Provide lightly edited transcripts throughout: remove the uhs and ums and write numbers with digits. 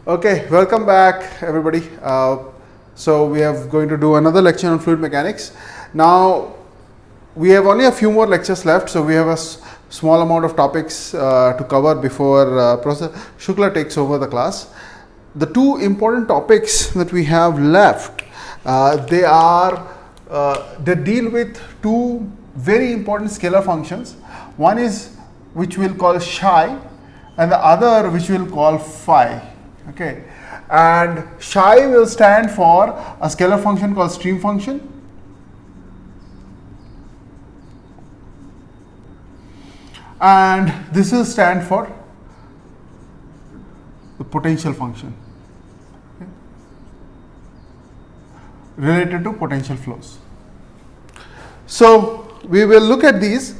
Okay, welcome back everybody. So we are going to do another lecture on fluid mechanics. Now we have only a few more lectures left, so we have a small amount of topics to cover before Professor Shukla takes over the class. The two important topics that we have left, they deal with two very important scalar functions. One is which we'll call psi, and the other which we'll call phi. Okay, and psi will stand for a scalar function called stream function, and this will stand for the potential function, okay, related to potential flows. So we will look at these.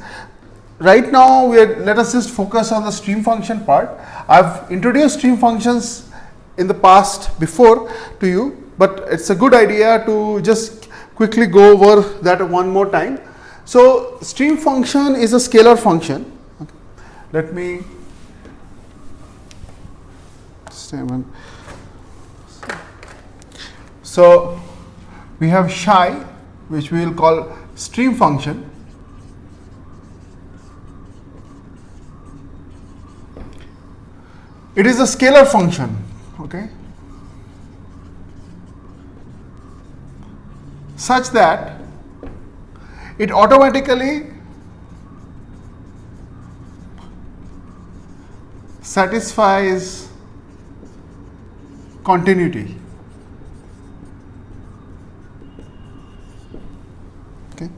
Right now, let us just focus on the stream function part. I've introduced stream functions in the past before to you, but it's a good idea to just quickly go over that one more time. So stream function is a scalar function. Okay. Let me so we have psi, which we will call stream function. It is a scalar function, okay, such that it automatically satisfies continuity. Okay.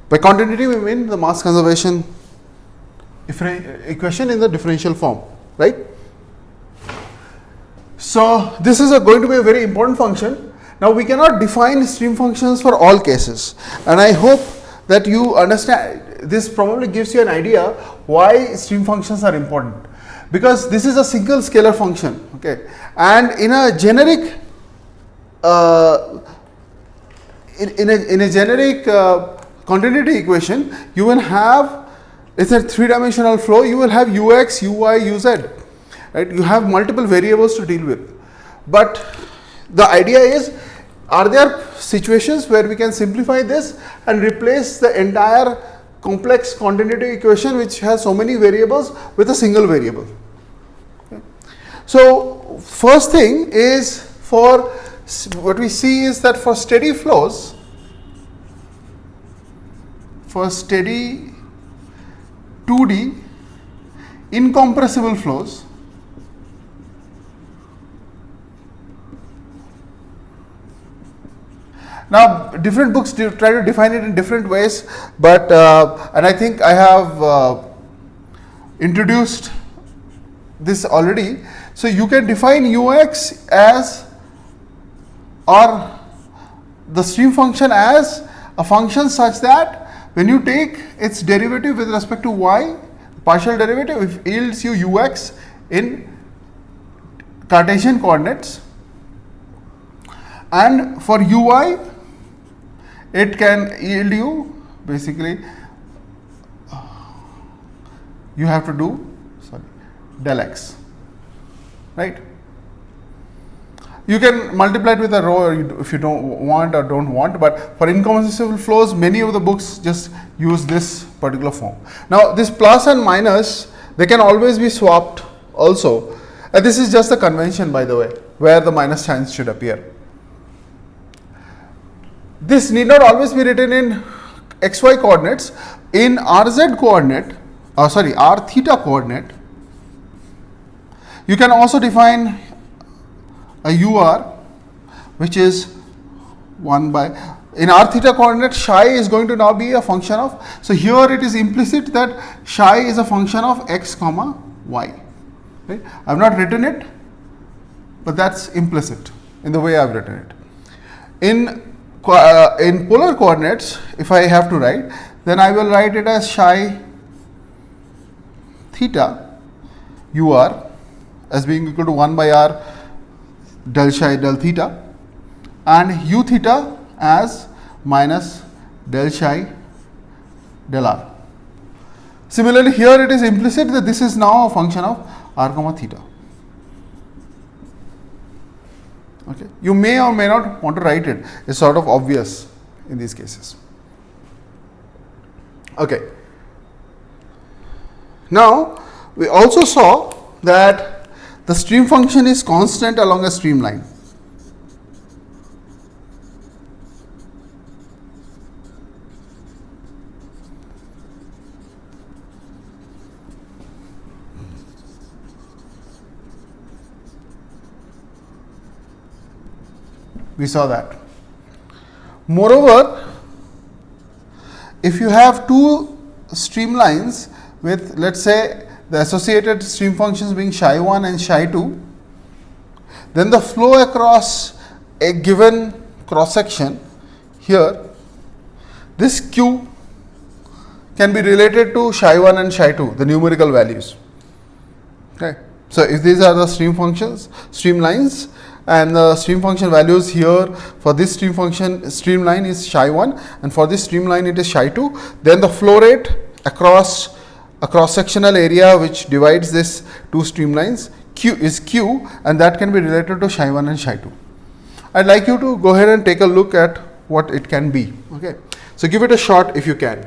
By continuity we mean the mass conservation equation in the differential form, right? So this is going to be a very important function. Now we cannot define stream functions for all cases, and I hope that you understand. This probably gives you an idea why stream functions are important, because this is a single scalar function, okay, and in a generic in a generic continuity equation, you will have, it's a three-dimensional flow. You will have ux, uy, uz. Right? You have multiple variables to deal with, but the idea is, are there situations where we can simplify this and replace the entire complex continuity equation which has so many variables with a single variable? Okay. So first thing is, for what we see is that for steady flows, for steady 2D incompressible flows, now different books try to define it in different ways, but and I think I have introduced this already. So you can define ux as, or the stream function as, a function such that when you take its derivative with respect to y, partial derivative, it yields you ux in Cartesian coordinates, and for uy it can yield you, basically you have to do del x, right? You can multiply it with a rho if you don't want or don't want, but for incompressible flows, many of the books just use this particular form. Now this plus and minus, they can always be swapped also, and this is just a convention, by the way, where the minus signs should appear. This need not always be written in xy coordinates. In rz coordinate, r theta coordinate, you can also define a ur, which is 1 by, in r theta coordinate, psi is going to now be a function of, so here it is implicit that psi is a function of x comma y. Right? I have not written it, but that's implicit in the way I have written it. In polar coordinates, if I have to write, then I will write it as psi theta ur as being equal to 1 by r del psi del theta, and u theta as minus del psi del r. Similarly, here it is implicit that this is now a function of r comma theta. Okay, you may or may not want to write it. It's sort of obvious in these cases. Okay. Now we also saw that the stream function is constant along a streamline. We saw that. Moreover, if you have two streamlines with, let's say, the associated stream functions being psi1 and psi2, then the flow across a given cross section here, this q can be related to psi1 and psi2, the numerical values. Okay. So if these are the stream functions, streamlines, and the stream function values here for this stream function streamline is psi1, and for this streamline it is psi2, then the flow rate across a cross sectional area which divides this two streamlines q is q, and that can be related to psi1 and psi2. I'd like you to go ahead and take a look at what it can be. Okay, so give it a shot if you can.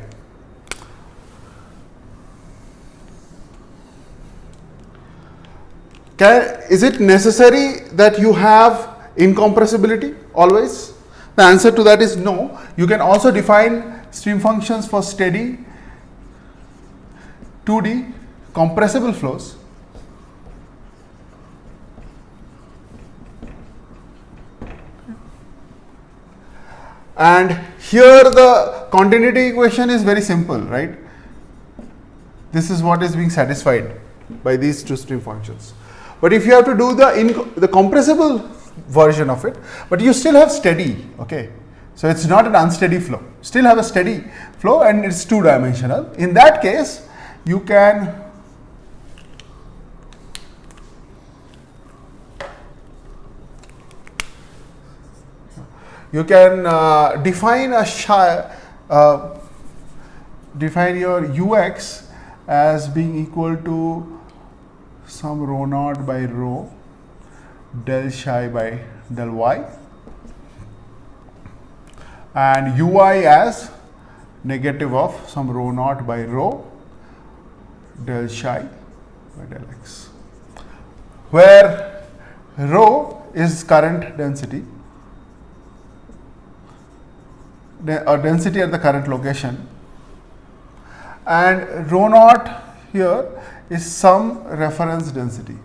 Is it necessary that you have incompressibility always? The answer to that is no. You can also define stream functions for steady 2D compressible flows. And here the continuity equation is very simple, right? This is what is being satisfied by these two stream functions. But if you have to do the compressible version of it, but you still have steady, okay? So it's not an unsteady flow. Still have a steady flow and it's two-dimensional. In that case, you can define your ux as being equal to some rho naught by rho del psi by del y, and ui as negative of some rho naught by rho del psi by del x, where rho is current density or density at the current location, and rho naught here is some reference density.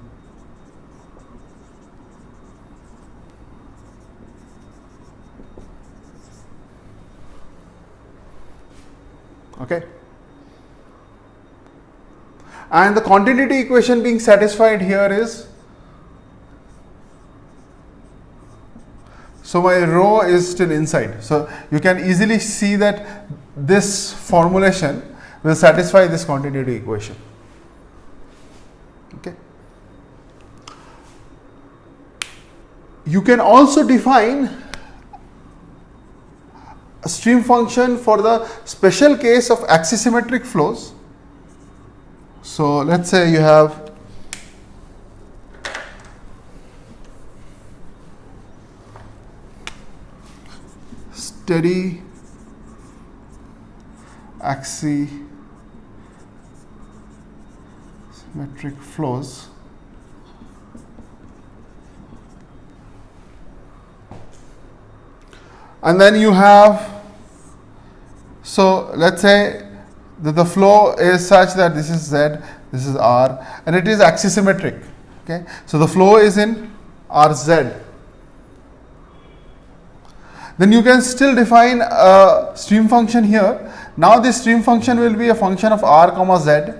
Okay. And the continuity equation being satisfied here is, so my rho is still inside. So you can easily see that this formulation will satisfy this continuity equation. Okay. You can also define a stream function for the special case of axisymmetric flows. So let's say you have steady axisymmetric flows. And then you have, so let's say that the flow is such that this is Z, this is R, and it is axisymmetric. Okay, so the flow is in RZ. Then you can still define a stream function here. Now this stream function will be a function of R comma Z.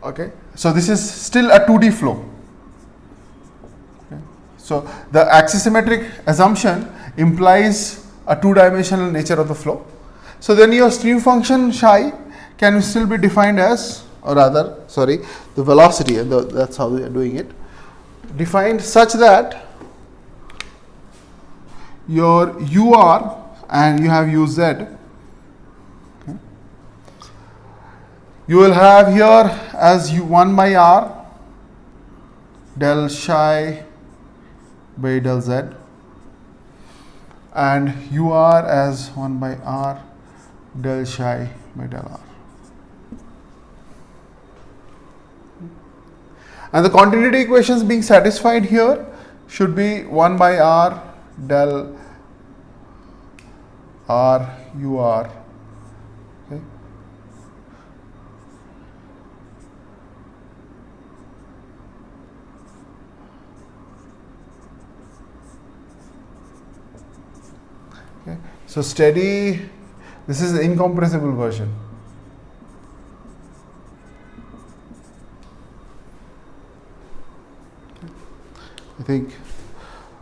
Okay, so this is still a 2D flow. Okay. So the axisymmetric assumption implies a two-dimensional nature of the flow. So then your stream function psi can still be defined as, or rather, sorry, the velocity, and that's how we are doing it, defined such that your UR and you have UZ, okay, you will have here as U1 by R del psi by del z, and ur as 1 by r del psi by del r. And the continuity equations being satisfied here should be 1 by r del r ur. Okay. Okay. So steady, this is the incompressible version. I think.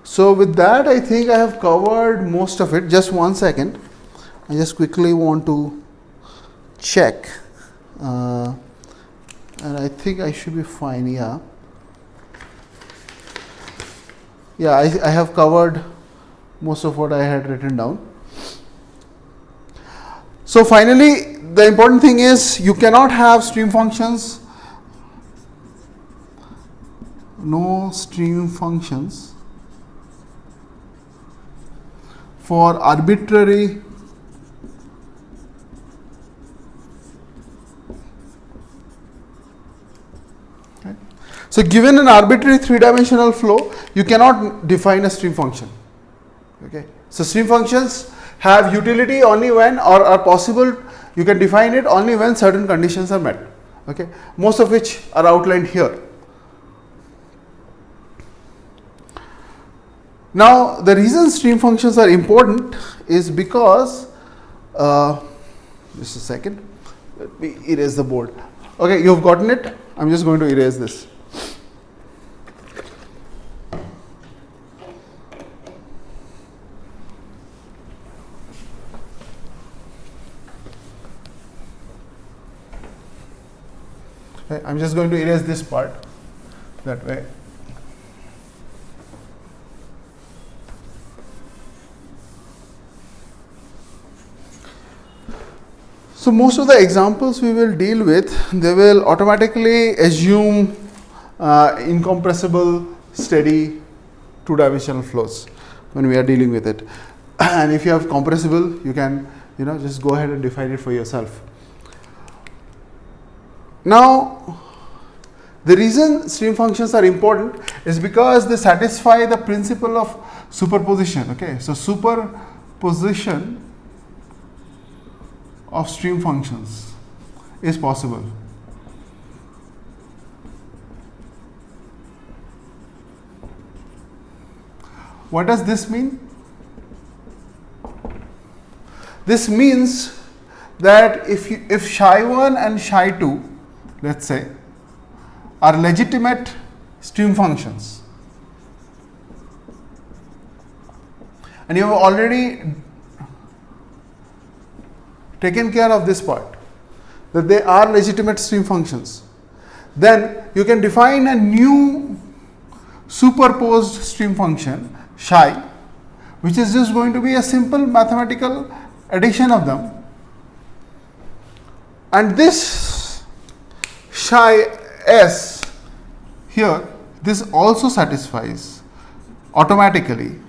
So with that, I think I have covered most of it. Just 1 second. I just quickly want to check. And I think I should be fine. Yeah. Yeah, I have covered most of what I had written down. So finally, the important thing is you cannot have stream functions, no stream functions for arbitrary So given an arbitrary three-dimensional flow, you cannot define a stream function. Okay. So stream functions have utility only when, or are possible, you can define it only when certain conditions are met. Okay. Most of which are outlined here. Now the reason stream functions are important is because, just a second, let me erase the board. Okay, you've gotten it. I'm just going to erase this. Okay, I'm just going to erase this part that way. So most of the examples we will deal with, they will automatically assume incompressible, steady, two-dimensional flows when we are dealing with it. And if you have compressible, you can, just go ahead and define it for yourself. Now, the reason stream functions are important is because they satisfy the principle of superposition. Okay, so superposition of stream functions is possible. What does this mean? This means that if psi 1 and psi 2, let's say, are legitimate stream functions, and you have already taken care of this part, that they are legitimate stream functions, then you can define a new superposed stream function psi, which is just going to be a simple mathematical addition of them, and this psi s here, this also satisfies automatically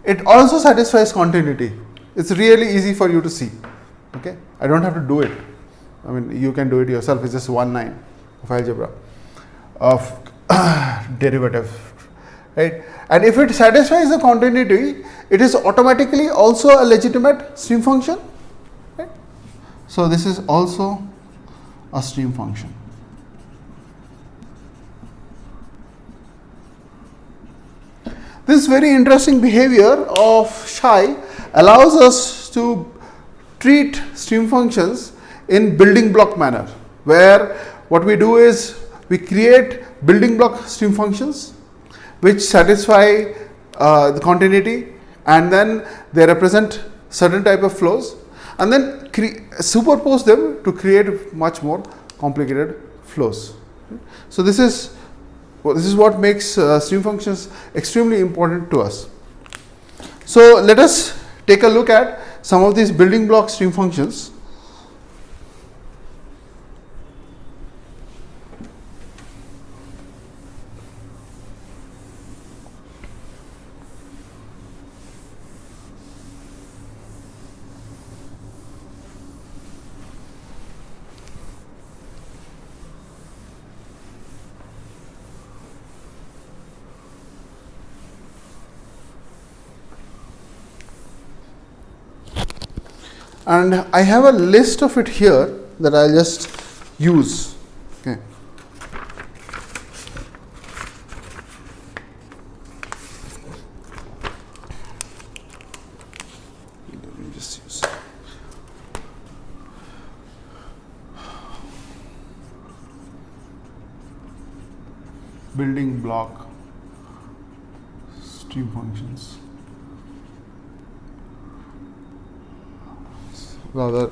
it also satisfies continuity. It's really easy for you to see. Okay, I don't have to do it. I mean, you can do it yourself. It's just 1 line of algebra of derivative, right? And if it satisfies the continuity, it is automatically also a legitimate stream function, right? So this is also a stream function. This very interesting behavior of psi allows us to treat stream functions in building block manner, where what we do is we create building block stream functions which satisfy the continuity, and then they represent certain type of flows, and then superpose them to create much more complicated flows. So this is what makes stream functions extremely important to us. So let us take a look at some of these building block stream functions. And I have a list of it here that I'll just use. Okay. Let me just use building block stream functions. Rather,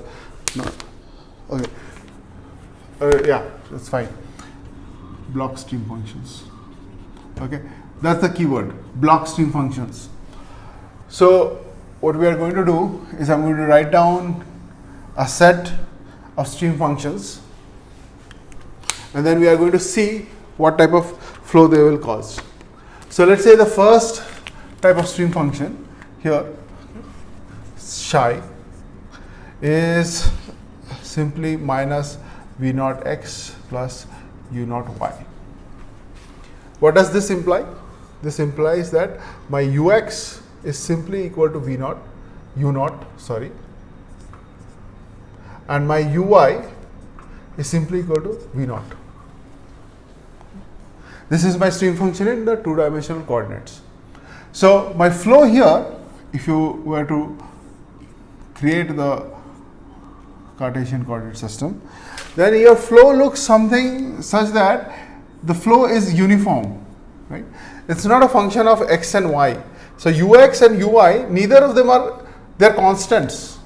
no, okay, yeah, that's fine. Block stream functions. Okay, that's the keyword, block stream functions. So what we are going to do is I'm going to write down a set of stream functions, and then we are going to see what type of flow they will cause. So let's say the first type of stream function here, psi, is simply minus v naught x plus u naught y. What does this imply? This implies that my ux is simply equal to v naught, u naught, sorry, and my uy is simply equal to v naught. This is my stream function in the two-dimensional coordinates. So my flow here, if you were to create the Cartesian coordinate system, then your flow looks something such that the flow is uniform, right? It's not a function of x and y. So ux and ui, neither of them are, they're constants.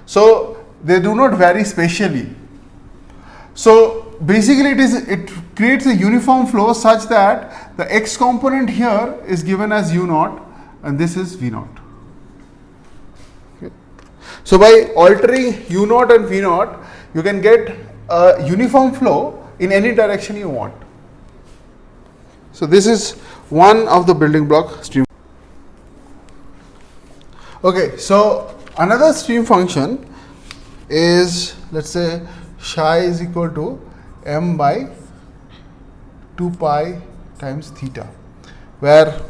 So they do not vary spatially. So basically it creates a uniform flow such that the x component here is given as u naught and this is v naught. So by altering u naught and v naught, you can get a uniform flow in any direction you want. So this is one of the building block stream. Okay, so another stream function is, let's say, psi is equal to m by 2 pi times theta, where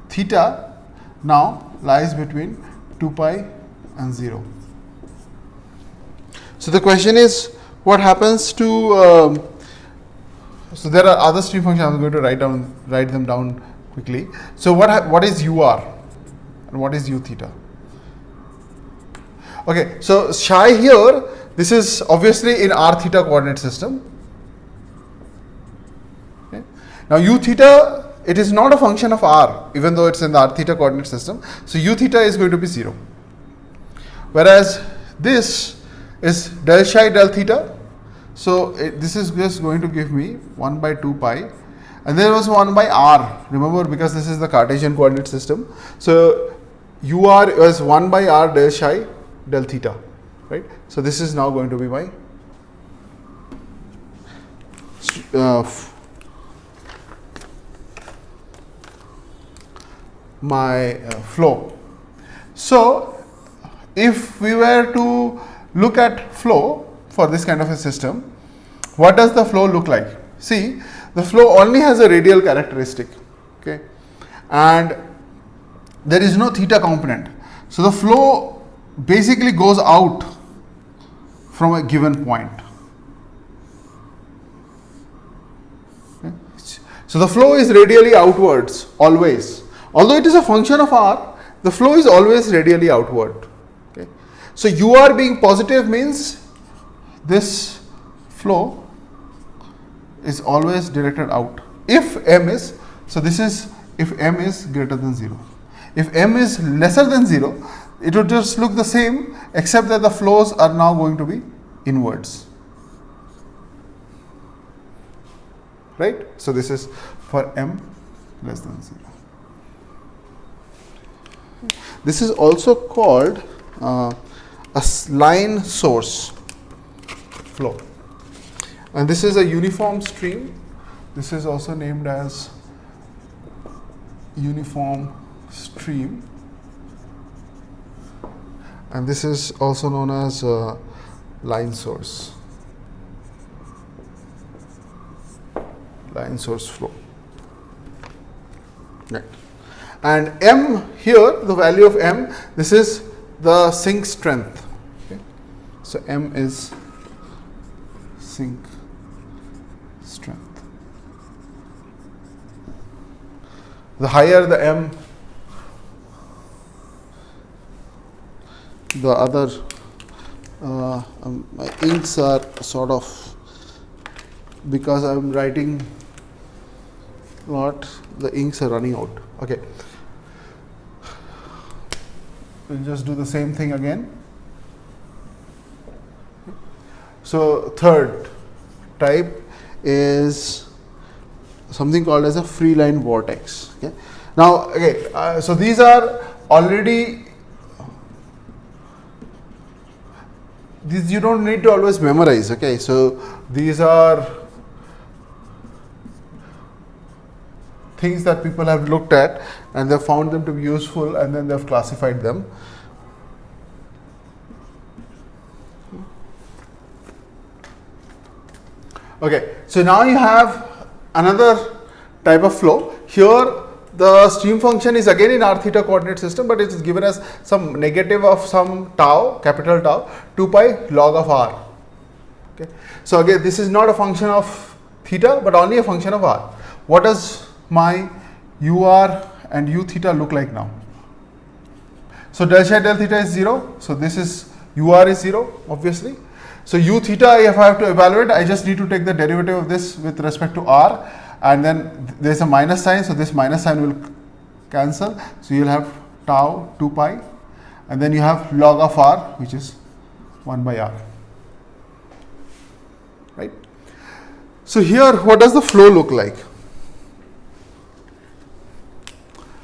theta now lies between 2 pi and 0. So the question is, what happens to so there are other stream functions. I'm going to write them down quickly. So what is ur and what is u theta? Okay, so psi here, this is obviously in r theta coordinate system. Okay. Now u theta, it is not a function of r, even though it's in the r theta coordinate system. So u theta is going to be 0. Whereas this is del psi del theta. So this is just going to give me 1 by 2 pi. And there was 1 by r, remember, because this is the Cartesian coordinate system. So ur was 1 by r del psi del theta, right? So this is now going to be my flow. So if we were to look at flow for this kind of a system, what does the flow look like? See, the flow only has a radial characteristic, okay, and there is no theta component. So the flow basically goes out from a given point. Okay. So the flow is radially outwards always. Although it is a function of r, the flow is always radially outward. Okay. So ur being positive means this flow is always directed out. If m is, so this is if m is greater than 0. If m is lesser than 0, it would just look the same, except that the flows are now going to be inwards. Right? So this is for m less than 0. This is also called a line source flow, and this is a uniform stream. This is also named as uniform stream, and this is also known as line source flow. Right. And M here, the value of M, this is the sink strength. Okay. So M is sink strength. The higher the M, the other my inks are sort of, because I am writing a lot, the inks are running out. Okay. We'll just do the same thing again. So third type is something called as a free line vortex. Okay. Now, okay, so these are already, these you don't need to always memorize. Okay, so these are things that people have looked at and they've found them to be useful, and then they've classified them. Okay, so now you have another type of flow. Here the stream function is again in r theta coordinate system, but it is given as some negative of some tau, capital tau, 2 pi log of r. Okay. So again, this is not a function of theta, but only a function of r. What does my ur and u theta look like now? So del psi del theta is 0. So this is ur is 0, obviously. So u theta, if I have to evaluate, I just need to take the derivative of this with respect to r, and then there is a minus sign, so this minus sign will cancel. So you will have tau 2 pi, and then you have log of r, which is 1 by r. Right. So here, what does the flow look like?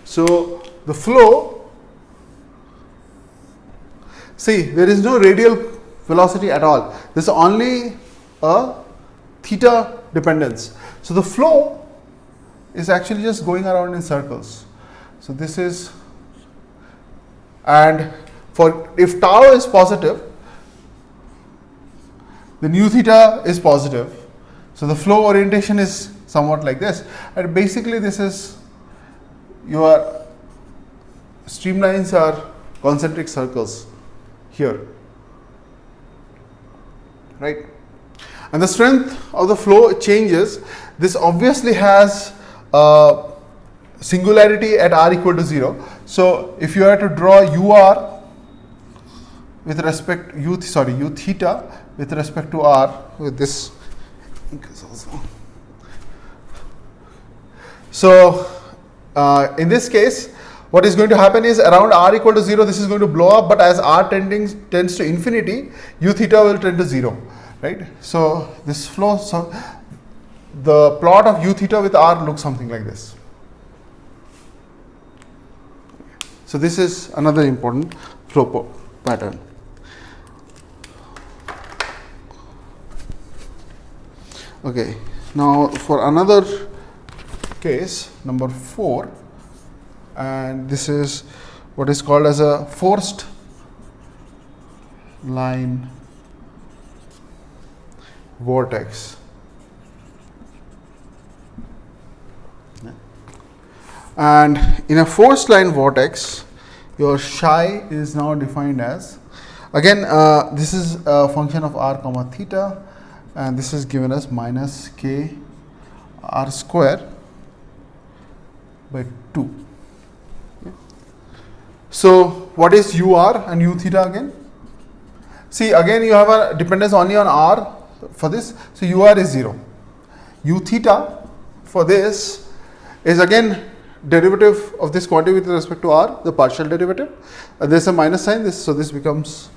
So the flow, see, there is no radial velocity at all. This is only a theta dependence. So the flow is actually just going around in circles. So this is, and for if tau is positive, then u theta is positive. So the flow orientation is somewhat like this, and basically this is, your streamlines are concentric circles here, right? And the strength of the flow changes. This obviously has a singularity at r equal to 0. So if you are to draw ur with respect u theta with respect to r, with this also. So in this case, what is going to happen is around r equal to 0, this is going to blow up, but as r tends to infinity, u theta will tend to 0, right? So this flow, so the plot of u theta with r looks something like this. So this is another important flow pattern. Okay, now for another case, number 4, and this is what is called as a forced line vortex. And in a forced line vortex, your psi is now defined as, again, this is a function of r comma theta, and this is given as minus k r square by 2. So what is ur and u theta again? See, again you have a dependence only on r for this, so ur is 0. U theta for this is again derivative of this quantity with respect to r, the partial derivative. There is a minus sign, so this becomes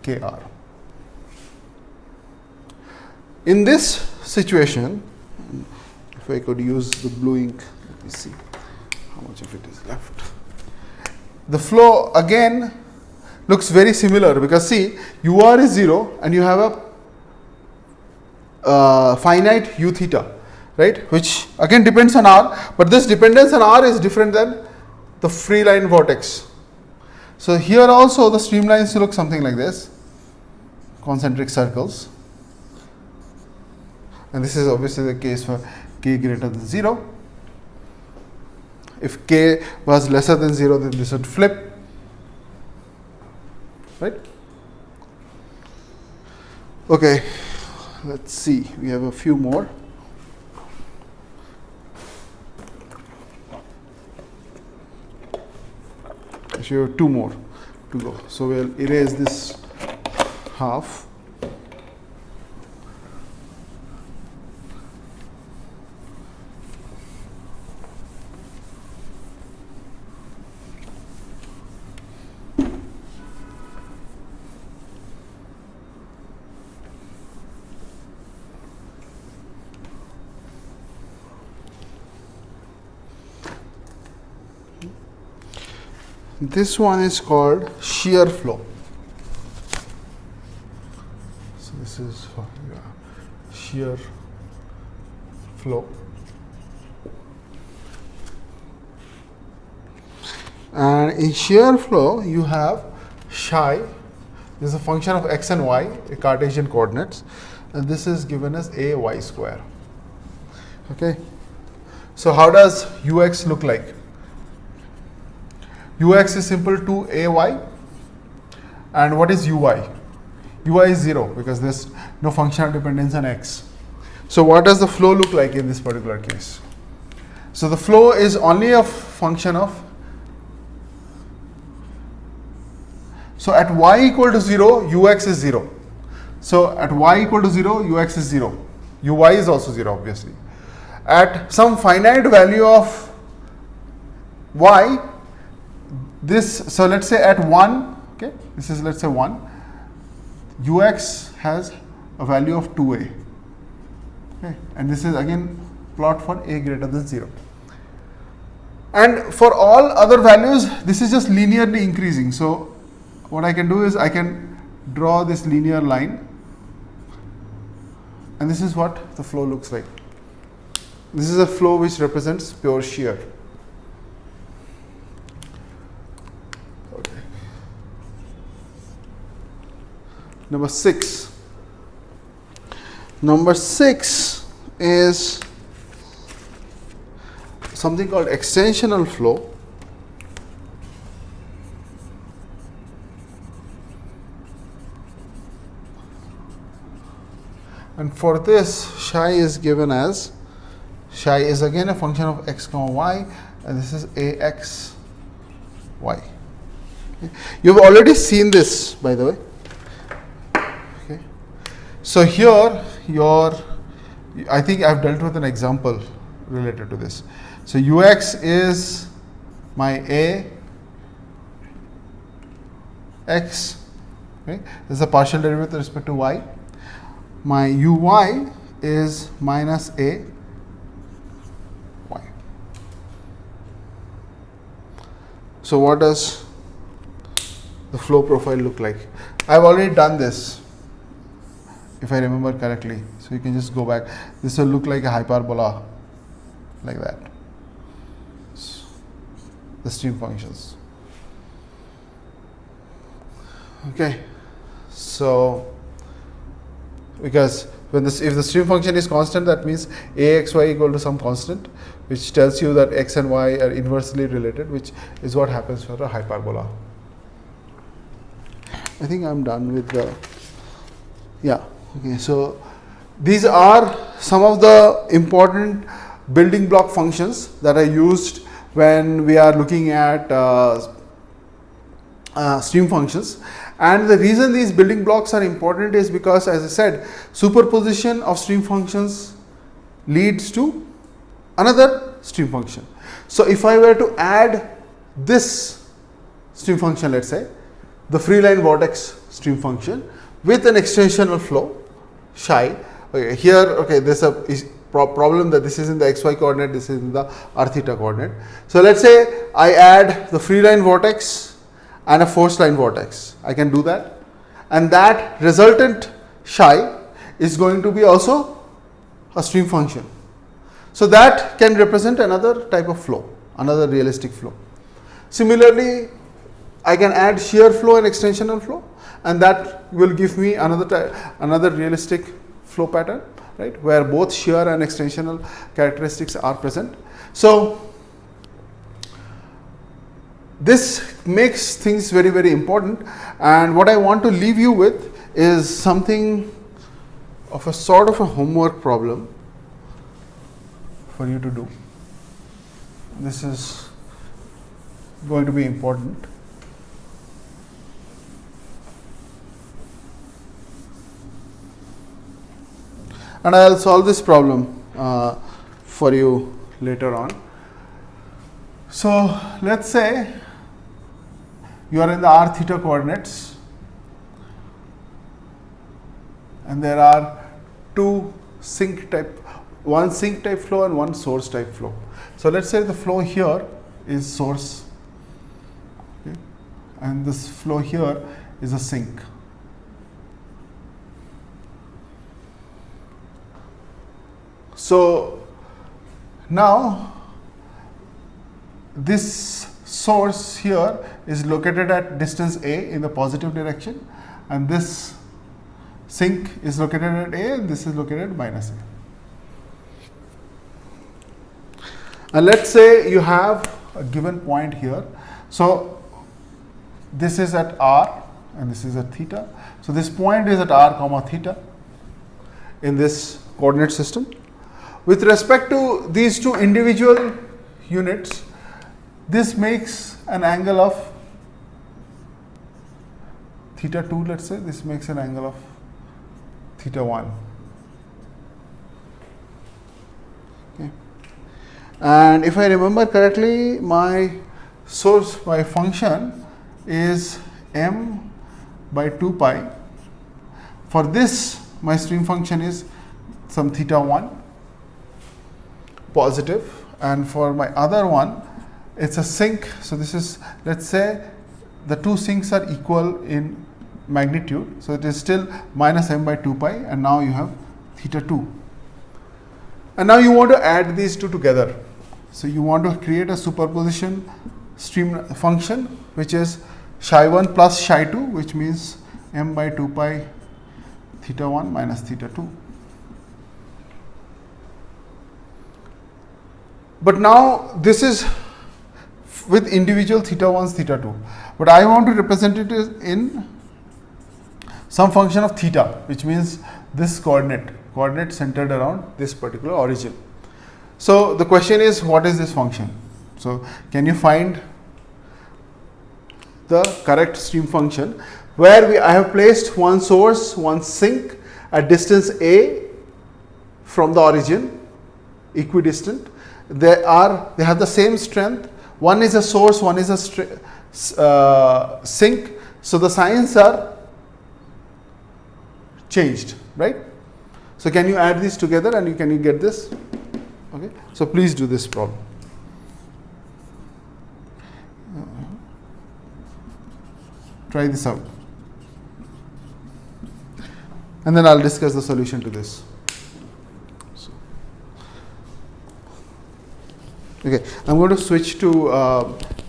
kr. In this situation, if I could use the blue ink, let me see how much of it is left. the flow again looks very similar, because see, ur is 0 and you have a finite u theta, right, which again depends on r, but this dependence on r is different than the free line vortex. So here also the streamlines look something like this, concentric circles, and this is obviously the case for k greater than 0. If k was lesser than 0, then this would flip, right? Okay, let's see, we have a few more. Actually, we have 2 more to go. So we'll erase this half. This one is called shear flow. So this is for shear flow. And in shear flow, you have psi. This is a function of x and y, Cartesian coordinates, and this is given as a y square. Okay. So how does ux look like? Ux is simple to ay, and what is uy? Uy is 0 because there's no functional dependence on x. So what does the flow look like in this particular case? So the flow is only a function of, so at y equal to 0, ux is 0. So at y equal to 0, ux is 0. Uy is also 0, obviously. At some finite value of y, this, so let's say at 1, okay, this is, let's say 1, ux has a value of 2a, okay, and this is again plot for a greater than 0. And for all other values, this is just linearly increasing. So what I can do is I can draw this linear line, and this is what the flow looks like. This is a flow which represents pure shear. Number 6. Number 6 is something called extensional flow. And for this, psi is given as, psi is again a function of x comma y, and this is ax y. Okay. You've already seen this, by the way. So here, I think I've dealt with an example related to this. So ux is my a x, okay? This is a partial derivative with respect to y. My uy is minus a y. So what does the flow profile look like? I've already done this, if I remember correctly. So you can just go back. This will look like a hyperbola, like that. The stream functions. Okay. So because when this, if the stream function is constant, that means axy equal to some constant, which tells you that x and y are inversely related, which is what happens for a hyperbola. I think I'm done with the, yeah. Okay, so these are some of the important building block functions that are used when we are looking at stream functions. And the reason these building blocks are important is because, as I said, superposition of stream functions leads to another stream function. So if I were to add this stream function, let's say the free line vortex stream function with an extensional flow psi, okay, here, okay, there's a problem that this is in the xy coordinate, this is in the r theta coordinate. So let's say I add the free line vortex and a forced line vortex. I can do that, and that resultant psi is going to be also a stream function. So that can represent another type of flow, another realistic flow. Similarly, I can add shear flow and extensional flow, and that will give me another realistic flow pattern, right, where both shear and extensional characteristics are present. So this makes things very, very important, and what I want to leave you with is something of a sort of a homework problem for you to do. This is going to be important. And I will solve this problem for you later on. So let's say you are in the r theta coordinates, and there are two one sink type flow and one source type flow. So let's say the flow here is source, okay, and this flow here is a sink. So now this source here is located at distance a in the positive direction, and this sink is located at a, and this is located at minus a. And let's say you have a given point here. So this is at r and this is at theta. So this point is at r comma theta in this coordinate system. With respect to these two individual units, this makes an angle of theta 2, let's say. This makes an angle of theta 1. Okay. And if I remember correctly, my function is m by 2 pi. For this, my stream function is some theta 1 positive, and for my other one, it's a sink. So this is, let's say the two sinks are equal in magnitude, so it is still minus m by 2 pi, and now you have theta 2. And now you want to add these two together. So you want to create a superposition stream function, which is psi 1 plus psi 2, which means m by 2 pi theta 1 minus theta 2. But now this is with individual theta 1s, theta 2. But I want to represent it in some function of theta, which means this coordinate centered around this particular origin. So the question is, what is this function? So can you find the correct stream function where I have placed one source, one sink at distance a from the origin, equidistant. They have the same strength. One is a source, one is a sink. So the signs are changed, right? So can you add these together and can you get this? Okay. So please do this problem. Try this out, and then I'll discuss the solution to this. Okay, I'm going to switch to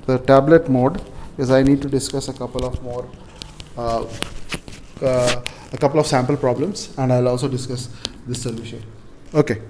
the tablet mode because I need to discuss a couple of more, a couple of sample problems, and I'll also discuss this solution. Okay.